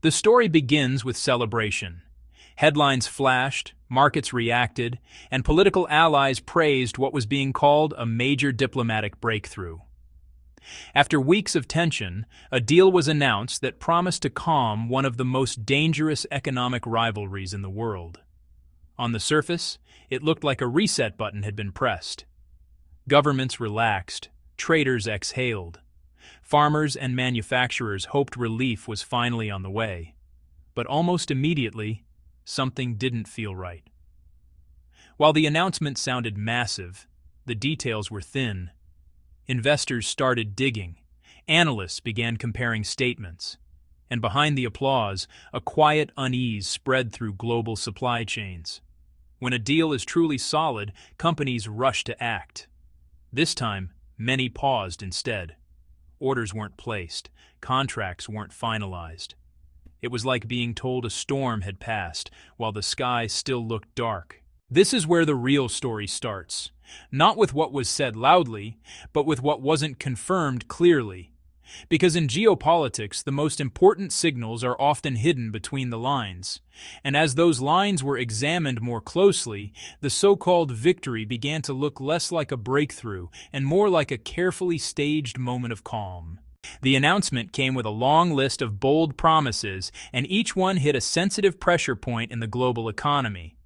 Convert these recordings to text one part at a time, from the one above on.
The story begins with celebration. Headlines flashed, markets reacted, and political allies praised what was being called a major diplomatic breakthrough. After weeks of tension, a deal was announced that promised to calm one of the most dangerous economic rivalries in the world. On the surface, it looked like a reset button had been pressed. Governments relaxed, traders exhaled. Farmers and manufacturers hoped relief was finally on the way. But almost immediately, something didn't feel right. While the announcement sounded massive, the details were thin. Investors started digging. Analysts began comparing statements. And behind the applause, a quiet unease spread through global supply chains. When a deal is truly solid, companies rush to act. This time, many paused instead. Orders weren't placed. Contracts weren't finalized. It was like being told a storm had passed, while the sky still looked dark. This is where the real story starts. Not with what was said loudly, but with what wasn't confirmed clearly. Because in geopolitics, the most important signals are often hidden between the lines. And as those lines were examined more closely, the so-called victory began to look less like a breakthrough and more like a carefully staged moment of calm. The announcement came with a long list of bold promises, and each one hit a sensitive pressure point in the global economy.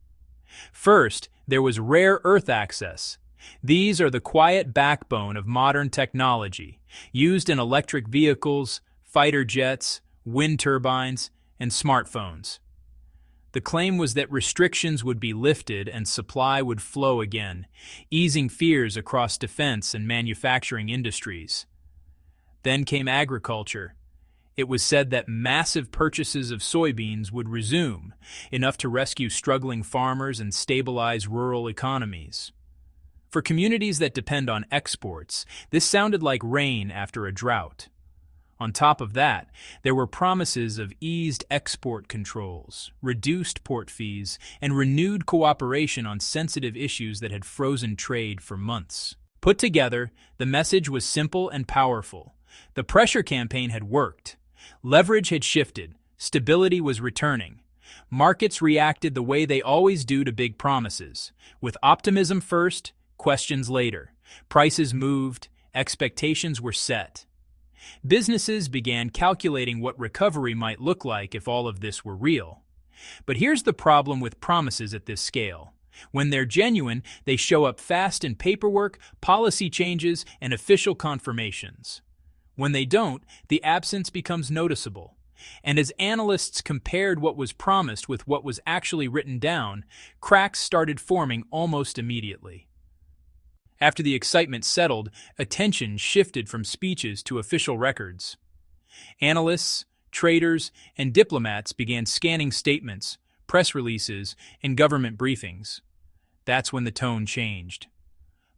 First, there was rare earth access. These are the quiet backbone of modern technology, used in electric vehicles, fighter jets, wind turbines, and smartphones. The claim was that restrictions would be lifted and supply would flow again, easing fears across defense and manufacturing industries. Then came agriculture. It was said that massive purchases of soybeans would resume, enough to rescue struggling farmers and stabilize rural economies. For communities that depend on exports, this sounded like rain after a drought. On top of that, there were promises of eased export controls, reduced port fees, and renewed cooperation on sensitive issues that had frozen trade for months. Put together, the message was simple and powerful. The pressure campaign had worked. Leverage had shifted. Stability was returning. Markets reacted the way they always do to big promises, with optimism first, questions later. Prices moved, expectations were set. Businesses began calculating what recovery might look like if all of this were real. But here's the problem with promises at this scale. When they're genuine, they show up fast in paperwork, policy changes, and official confirmations. When they don't, the absence becomes noticeable. And as analysts compared what was promised with what was actually written down, cracks started forming almost immediately. After the excitement settled, attention shifted from speeches to official records. Analysts, traders, and diplomats began scanning statements, press releases, and government briefings. That's when the tone changed.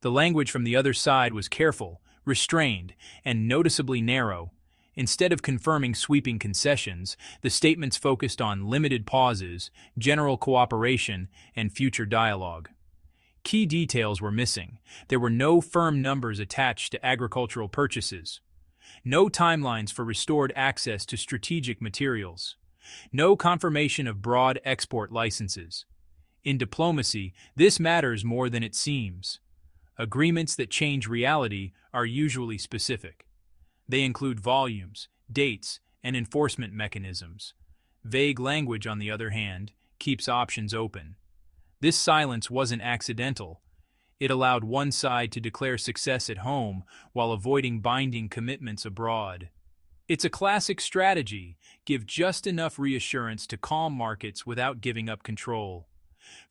The language from the other side was careful, restrained, and noticeably narrow. Instead of confirming sweeping concessions, the statements focused on limited pauses, general cooperation, and future dialogue. Key details were missing. There were no firm numbers attached to agricultural purchases, no timelines for restored access to strategic materials, no confirmation of broad export licenses. In diplomacy, this matters more than it seems. Agreements that change reality are usually specific. They include volumes, dates, and enforcement mechanisms. Vague language, on the other hand, keeps options open. This silence wasn't accidental. It allowed one side to declare success at home while avoiding binding commitments abroad. It's a classic strategy: give just enough reassurance to calm markets without giving up control.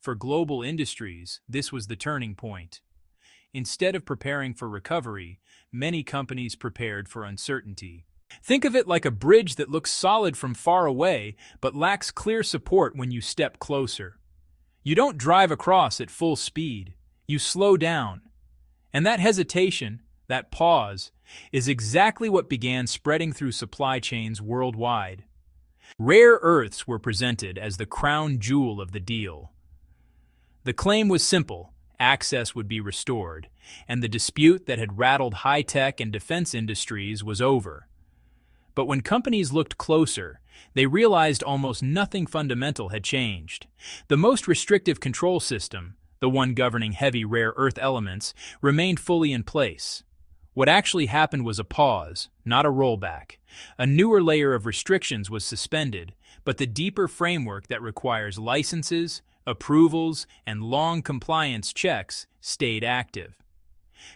For global industries, this was the turning point. Instead of preparing for recovery, many companies prepared for uncertainty. Think of it like a bridge that looks solid from far away but lacks clear support when you step closer. You don't drive across at full speed. You slow down. And that hesitation, that pause, is exactly what began spreading through supply chains worldwide. Rare earths were presented as the crown jewel of the deal. The claim was simple: access would be restored, and the dispute that had rattled high-tech and defense industries was over. But when companies looked closer, they realized almost nothing fundamental had changed. The most restrictive control system, the one governing heavy rare earth elements, remained fully in place. What actually happened was a pause, not a rollback. A newer layer of restrictions was suspended, but the deeper framework that requires licenses, approvals, and long compliance checks stayed active.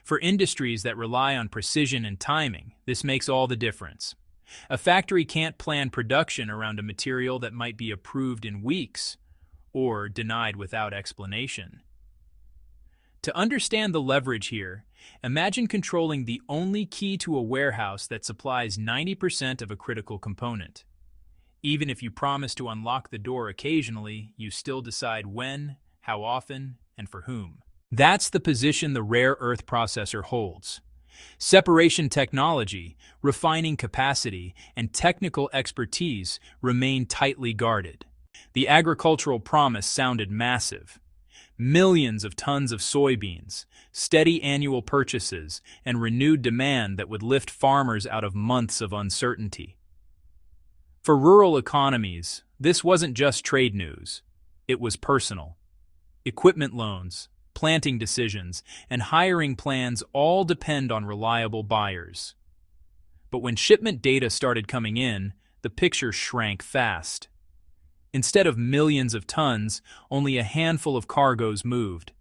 For industries that rely on precision and timing, this makes all the difference. A factory can't plan production around a material that might be approved in weeks or denied without explanation. To understand the leverage here, imagine controlling the only key to a warehouse that supplies 90% of a critical component. Even if you promise to unlock the door occasionally, you still decide when, how often, and for whom. That's the position the rare earth processor holds. Separation technology, refining capacity, and technical expertise remain tightly guarded. The agricultural promise sounded massive. Millions of tons of soybeans, steady annual purchases, and renewed demand that would lift farmers out of months of uncertainty. For rural economies, this wasn't just trade news. It was personal. Equipment loans, planting decisions, and hiring plans all depend on reliable buyers. But when shipment data started coming in, the picture shrank fast. Instead of millions of tons, only a handful of cargoes moved.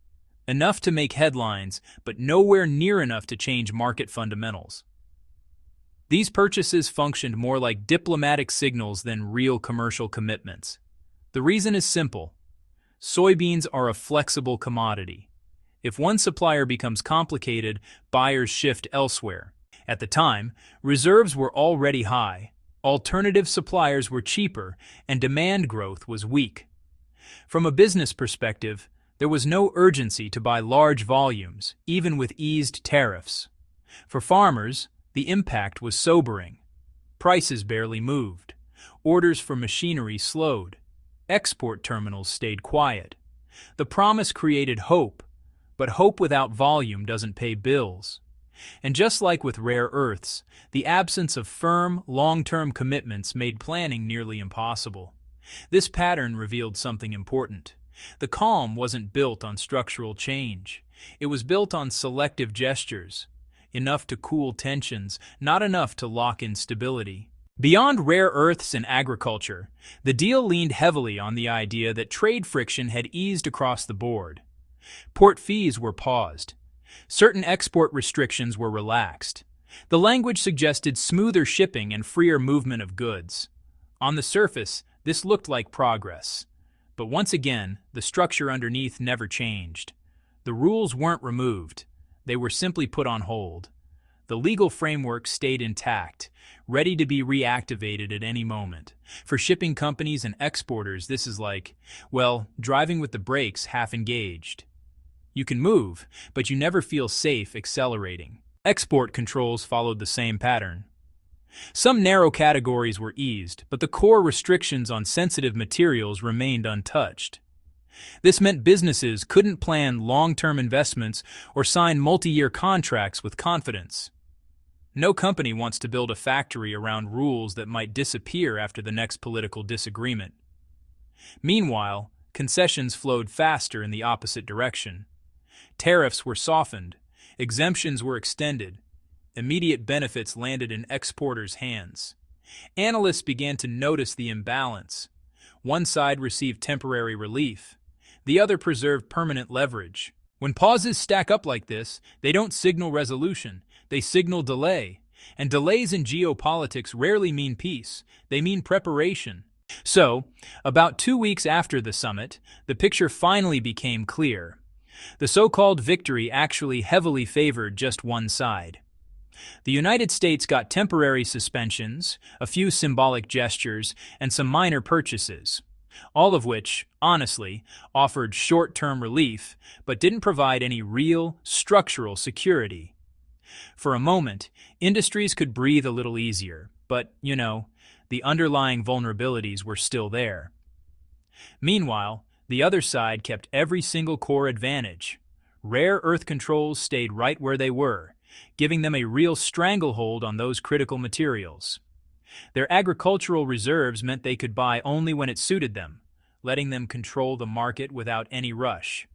Enough to make headlines, but nowhere near enough to change market fundamentals. These purchases functioned more like diplomatic signals than real commercial commitments. The reason is simple. Soybeans are a flexible commodity. If one supplier becomes complicated, buyers shift elsewhere. At the time, reserves were already high. Alternative suppliers were cheaper, and demand growth was weak. From a business perspective, there was no urgency to buy large volumes, even with eased tariffs. For farmers, the impact was sobering. Prices barely moved. Orders for machinery slowed. Export terminals stayed quiet. The promise created hope, but hope without volume doesn't pay bills. And just like with rare earths, the absence of firm, long-term commitments made planning nearly impossible. This pattern revealed something important. The calm wasn't built on structural change. It was built on selective gestures, enough to cool tensions, not enough to lock in stability. Beyond rare earths and agriculture, the deal leaned heavily on the idea that trade friction had eased across the board. Port fees were paused. Certain export restrictions were relaxed. The language suggested smoother shipping and freer movement of goods. On the surface, this looked like progress. But once again, the structure underneath never changed. The rules weren't removed. They were simply put on hold. The legal framework stayed intact, ready to be reactivated at any moment. For shipping companies and exporters, this is like, well, driving with the brakes half engaged. You can move, but you never feel safe accelerating. Export controls followed the same pattern. Some narrow categories were eased, but the core restrictions on sensitive materials remained untouched. This meant businesses couldn't plan long-term investments or sign multi-year contracts with confidence. No company wants to build a factory around rules that might disappear after the next political disagreement. Meanwhile, concessions flowed faster in the opposite direction. Tariffs were softened, exemptions were extended, immediate benefits landed in exporters' hands. Analysts began to notice the imbalance. One side received temporary relief, the other preserved permanent leverage. When pauses stack up like this, they don't signal resolution, they signal delay. And delays in geopolitics rarely mean peace, they mean preparation. So, about 2 weeks after the summit, the picture finally became clear. The so-called victory actually heavily favored just one side. The United States got temporary suspensions, a few symbolic gestures, and some minor purchases, all of which, honestly, offered short-term relief, but didn't provide any real, structural security. For a moment, industries could breathe a little easier, but, the underlying vulnerabilities were still there. Meanwhile, the other side kept every single core advantage. Rare earth controls stayed right where they were, giving them a real stranglehold on those critical materials. Their agricultural reserves meant they could buy only when it suited them, letting them control the market without any rush.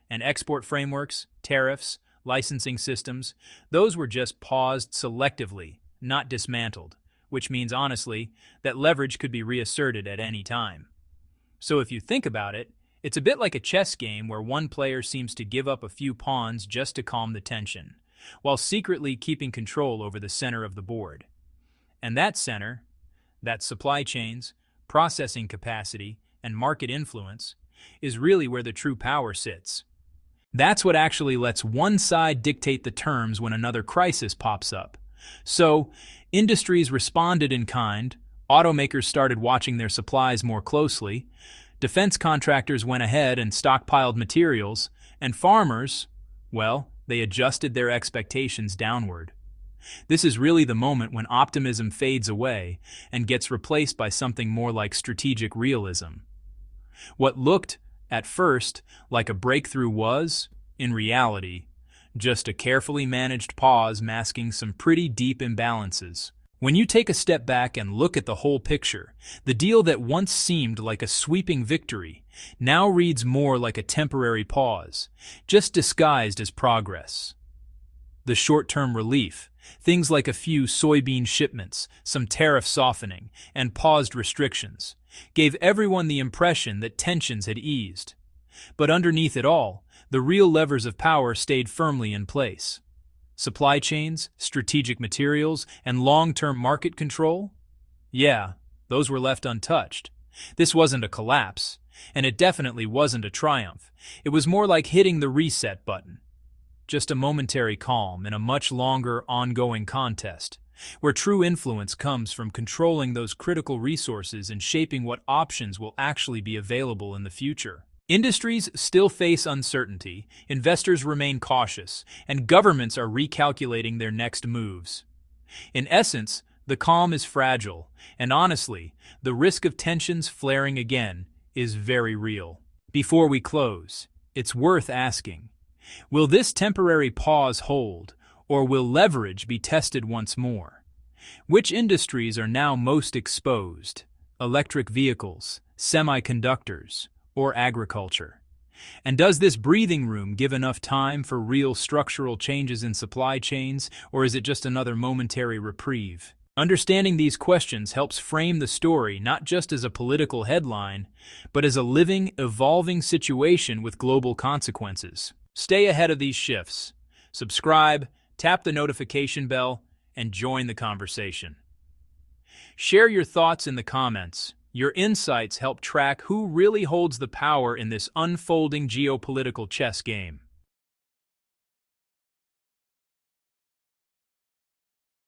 And export frameworks, tariffs, licensing systems, those were just paused selectively, not dismantled, which means, honestly, that leverage could be reasserted at any time. So if you think about it, it's a bit like a chess game where one player seems to give up a few pawns just to calm the tension, while secretly keeping control over the center of the board. And that center, that supply chains, processing capacity, and market influence, is really where the true power sits. That's what actually lets one side dictate the terms when another crisis pops up. So, industries responded in kind, automakers started watching their supplies more closely, defense contractors went ahead and stockpiled materials, and farmers, well, they adjusted their expectations downward. This is really the moment when optimism fades away and gets replaced by something more like strategic realism. What looked, at first, like a breakthrough was, in reality, just a carefully managed pause masking some pretty deep imbalances. When you take a step back and look at the whole picture, the deal that once seemed like a sweeping victory now reads more like a temporary pause, just disguised as progress. The short-term relief, things like a few soybean shipments, some tariff softening, and paused restrictions, gave everyone the impression that tensions had eased. But underneath it all, the real levers of power stayed firmly in place. Supply chains, strategic materials, and long-term market control? Yeah, those were left untouched. This wasn't a collapse, and it definitely wasn't a triumph. It was more like hitting the reset button. Just a momentary calm in a much longer, ongoing contest, where true influence comes from controlling those critical resources and shaping what options will actually be available in the future. Industries still face uncertainty, investors remain cautious, and governments are recalculating their next moves. In essence, the calm is fragile, and honestly, the risk of tensions flaring again is very real. Before we close, it's worth asking, will this temporary pause hold, or will leverage be tested once more? Which industries are now most exposed? Electric vehicles, semiconductors, or agriculture? And does this breathing room give enough time for real structural changes in supply chains, or is it just another momentary reprieve? Understanding these questions helps frame the story not just as a political headline, but as a living, evolving situation with global consequences. Stay ahead of these shifts. Subscribe, tap the notification bell, and join the conversation. Share your thoughts in the comments. Your insights help track who really holds the power in this unfolding geopolitical chess game.